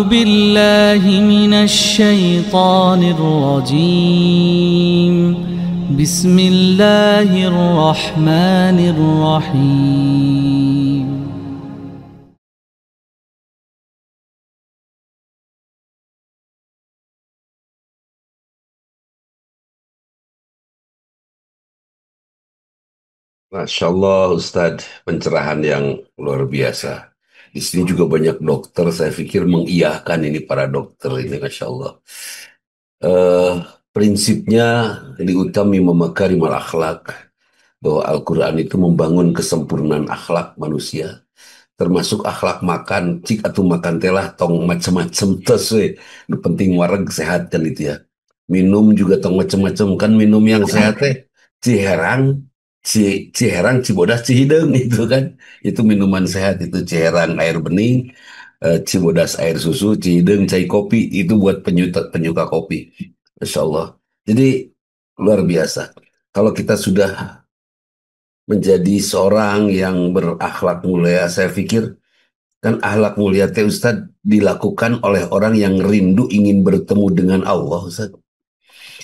بالله من الشيطان الرجيم. بسم الله الرحمن الرحيم. Masya Allah, Ustadz, pencerahan yang luar biasa. Di sini juga banyak dokter, saya pikir mengiyahkan ini para dokter ini, Masya Allah. Eh, Prinsipnya di utami memakarimul akhlak, bahwa Al-Quran itu membangun kesempurnaan akhlak manusia, termasuk akhlak makan, cik atau makan telah tong macam-macam tes we. Nu penting wareg sehat kan itu ya. Minum juga tong macam-macam kan, minum yang sehat teh ciherang, ciherang, cibodas, cihideng itu kan. Itu minuman sehat, itu ciherang air bening, cibodas air susu, cihideng cai kopi, itu buat penyuka penyuka kopi. Masya Allah. Jadi luar biasa. Kalau kita sudah menjadi seorang yang berakhlak mulia, saya pikir kan akhlak mulia teh Ustadz dilakukan oleh orang yang rindu ingin bertemu dengan Allah, Ustadz.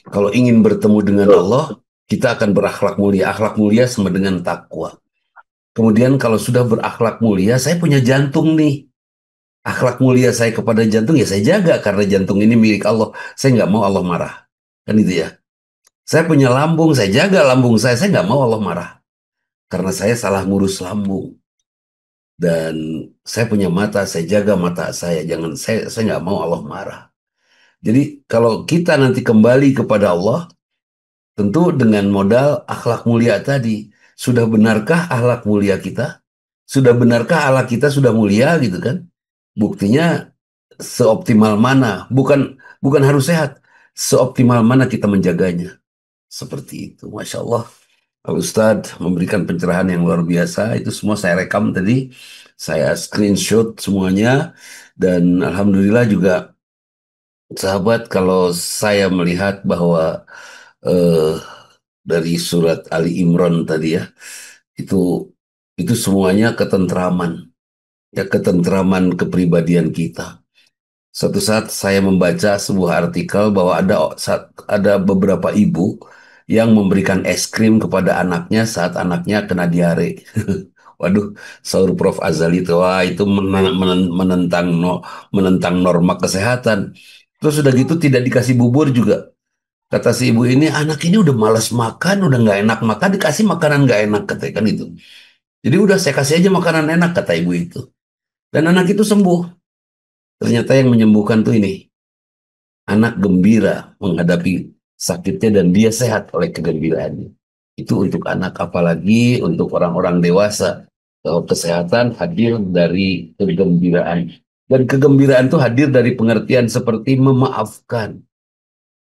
Kalau ingin bertemu dengan Allah, kita akan berakhlak mulia. Akhlak mulia sama dengan takwa. Kemudian kalau sudah berakhlak mulia, saya punya jantung nih. Akhlak mulia saya kepada jantung ya saya jaga karena jantung ini milik Allah. Saya nggak mau Allah marah. Kan itu ya. Saya punya lambung, saya jaga lambung saya nggak mau Allah marah. Karena saya salah ngurus lambung. Dan saya punya mata, saya jaga mata saya. Jangan saya nggak mau Allah marah. Jadi kalau kita nanti kembali kepada Allah, tentu dengan modal akhlak mulia tadi. Sudah benarkah akhlak mulia kita? Sudah benarkah akhlak kita sudah mulia gitu kan? Buktinya seoptimal mana? Bukan bukan harus sehat. Seoptimal mana kita menjaganya? Seperti itu. Masya Allah. Pak Ustadz memberikan pencerahan yang luar biasa. Itu semua saya rekam tadi. Saya screenshot semuanya. Dan Alhamdulillah juga sahabat, kalau saya melihat bahwa eh, dari surat Ali Imran tadi ya, itu itu semuanya ketentraman. Ya, ketentraman kepribadian kita. Suatu saat saya membaca sebuah artikel bahwa ada beberapa ibu yang memberikan es krim kepada anaknya saat anaknya kena diare. Waduh, sahur Prof. Azali itu, wah itu menentang norma kesehatan. Terus sudah gitu tidak dikasih bubur juga. Kata si ibu ini, anak ini udah malas makan, udah nggak enak makan, dikasih makanan nggak enak, katanya kan itu. Jadi udah saya kasih aja makanan enak, kata ibu itu. Dan anak itu sembuh. Ternyata yang menyembuhkan tuh ini, anak gembira menghadapi sakitnya dan dia sehat oleh kegembiraannya. Itu untuk anak, apalagi untuk orang-orang dewasa. Bahwa kesehatan hadir dari kegembiraan. Dan kegembiraan itu hadir dari pengertian seperti memaafkan.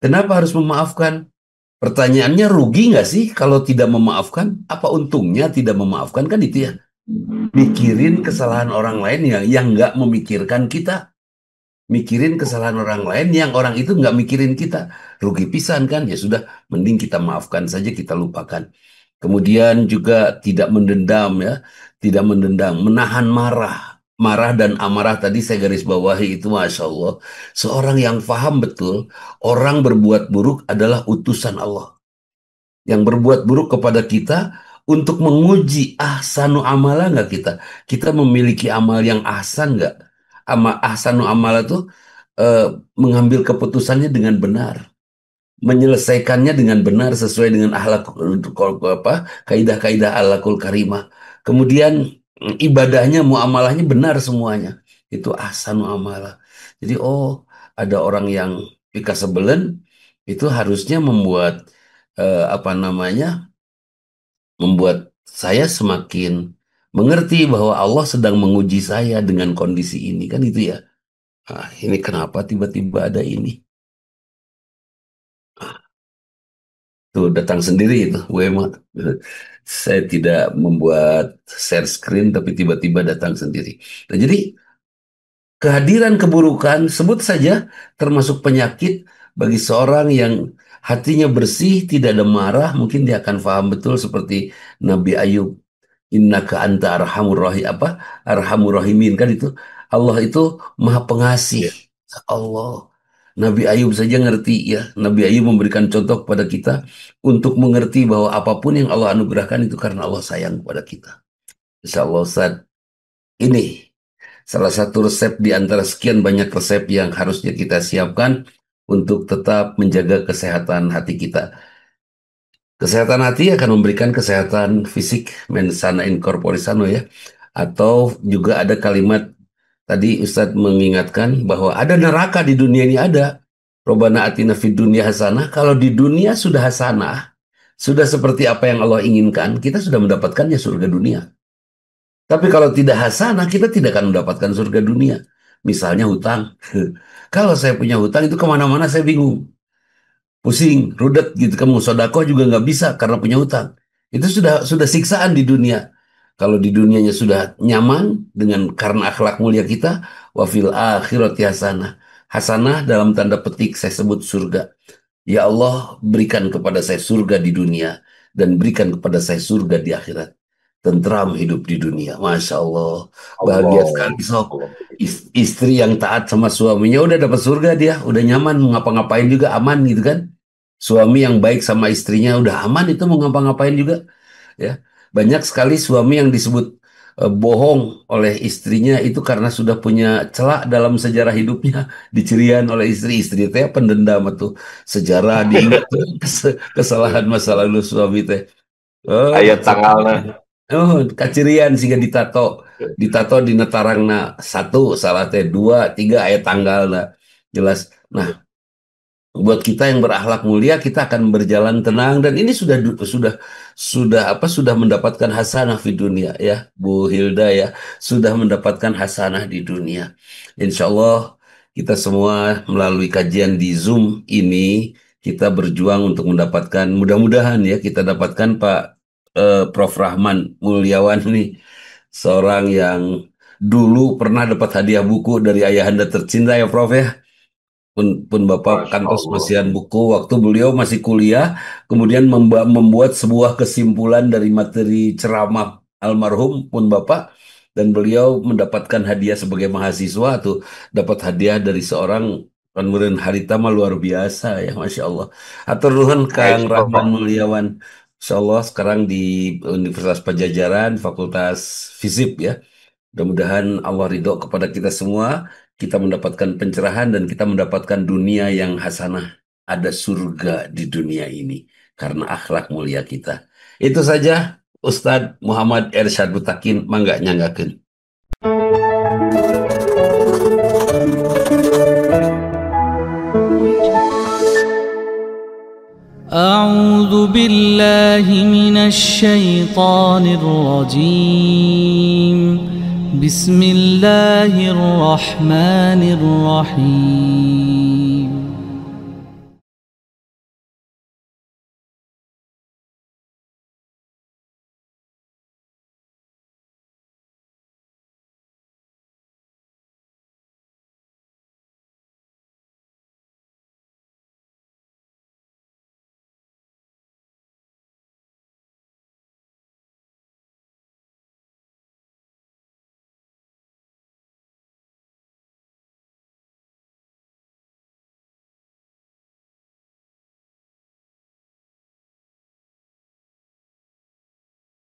Kenapa harus memaafkan? Pertanyaannya, rugi nggak sih kalau tidak memaafkan? Apa untungnya tidak memaafkan, kan itu ya? Mikirin kesalahan orang lain yang nggak memikirkan kita. Mikirin kesalahan orang lain yang orang itu nggak mikirin kita. Rugi pisan kan? Ya sudah, mending kita maafkan saja, kita lupakan. Kemudian juga tidak mendendam ya, tidak mendendam, menahan marah. Marah dan amarah tadi saya garis bawahi itu, Masya Allah. Seorang yang paham betul, orang berbuat buruk adalah utusan Allah. Yang berbuat buruk kepada kita untuk menguji ahsanu amala nggak kita. Kita memiliki amal yang ahsan nggak? Ahsanu amala itu eh, mengambil keputusannya dengan benar, menyelesaikannya dengan benar sesuai dengan akhlak apa kaidah-kaidah akhlakul karimah. Kemudian ibadahnya, muamalahnya benar semuanya. Itu ahsanu amalah. Jadi ada orang yang pika sebelen itu harusnya membuat apa namanya? Membuat saya semakin mengerti bahwa Allah sedang menguji saya dengan kondisi ini kan itu ya. Ini kenapa tiba-tiba ada ini? Tuh datang sendiri itu, WMA. Saya tidak membuat share screen, tapi tiba-tiba datang sendiri. Nah, jadi kehadiran keburukan, sebut saja termasuk penyakit bagi seorang yang hatinya bersih, tidak ada marah, mungkin dia akan paham betul seperti Nabi Ayub. Innaka anta arhamur rahim, apa? Arhamur rahimin kan itu. Allah itu maha pengasih. Allah. Nabi Ayub saja ngerti ya. Nabi Ayub memberikan contoh kepada kita untuk mengerti bahwa apapun yang Allah anugerahkan itu karena Allah sayang kepada kita. Insya Allah Ustaz, ini salah satu resep di antara sekian banyak resep yang harusnya kita siapkan untuk tetap menjaga kesehatan hati kita. Kesehatan hati akan memberikan kesehatan fisik, mens sana in corpore sano ya. Atau juga ada kalimat tadi Ustadz mengingatkan bahwa ada neraka di dunia ini ada. Robana atina fid dunya hasanah. Kalau di dunia sudah hasanah, sudah seperti apa yang Allah inginkan, kita sudah mendapatkannya surga dunia. Tapi kalau tidak hasanah, kita tidak akan mendapatkan surga dunia. Misalnya hutang. Kalau saya punya hutang itu kemana-mana saya bingung. Pusing, rudet gitu. Kamu sodako juga nggak bisa karena punya hutang. Itu sudah siksaan di dunia. Kalau di dunianya sudah nyaman dengan karena akhlak mulia kita, wafil akhirati hasanah. Hasanah dalam tanda petik saya sebut surga. Ya Allah, berikan kepada saya surga di dunia dan berikan kepada saya surga di akhirat. Tentram hidup di dunia. Masya Allah. Bahagia Allah, sekali sok. Allah. Istri yang taat sama suaminya udah dapat surga dia. Udah nyaman. Mau ngapa-ngapain juga aman gitu kan. Suami yang baik sama istrinya udah aman itu mau ngapa-ngapain juga. Ya. Banyak sekali suami yang disebut bohong oleh istrinya itu karena sudah punya celak dalam sejarah hidupnya. Dicirian oleh istri. Istri teh pendendam tuh. Sejarah diingat tuh kesalahan masa lalu suami teh. Oh, Ayat tanggalnya. oh, kacirian sehingga ditato di netarangna satu salah teh dua tiga ayat tanggal jelas. Nah, buat kita yang berakhlak mulia kita akan berjalan tenang dan ini sudah mendapatkan hasanah di dunia ya Bu Hilda ya sudah mendapatkan hasanah di dunia. Insya Allah kita semua melalui kajian di Zoom ini kita berjuang untuk mendapatkan mudah-mudahan ya kita dapatkan Pak Prof. Rahman Mulyawan nih seorang yang dulu pernah dapat hadiah buku dari ayahanda tercinta ya Prof ya pun Bapak Masya kantos Allah. masihan buku waktu beliau masih kuliah, kemudian membuat sebuah kesimpulan dari materi ceramah almarhum pun Bapak, dan beliau mendapatkan hadiah sebagai mahasiswa tuh, dapat hadiah dari seorang Panmurin Haritama luar biasa ya, Masya Allah. Atur nuhun Baik, Kang Rahman Prof. Mulyawan, Insya Allah sekarang di Universitas Pajajaran, Fakultas FISIP ya. Mudah-mudahan Allah ridho kepada kita semua, kita mendapatkan pencerahan dan kita mendapatkan dunia yang hasanah. Ada surga di dunia ini karena akhlak mulia kita. Itu saja Ustadz Muhammad Ersyad Butakin, mangga nyanggakeun. أعوذ بالله من الشيطان الرجيم بسم الله الرحمن الرحيم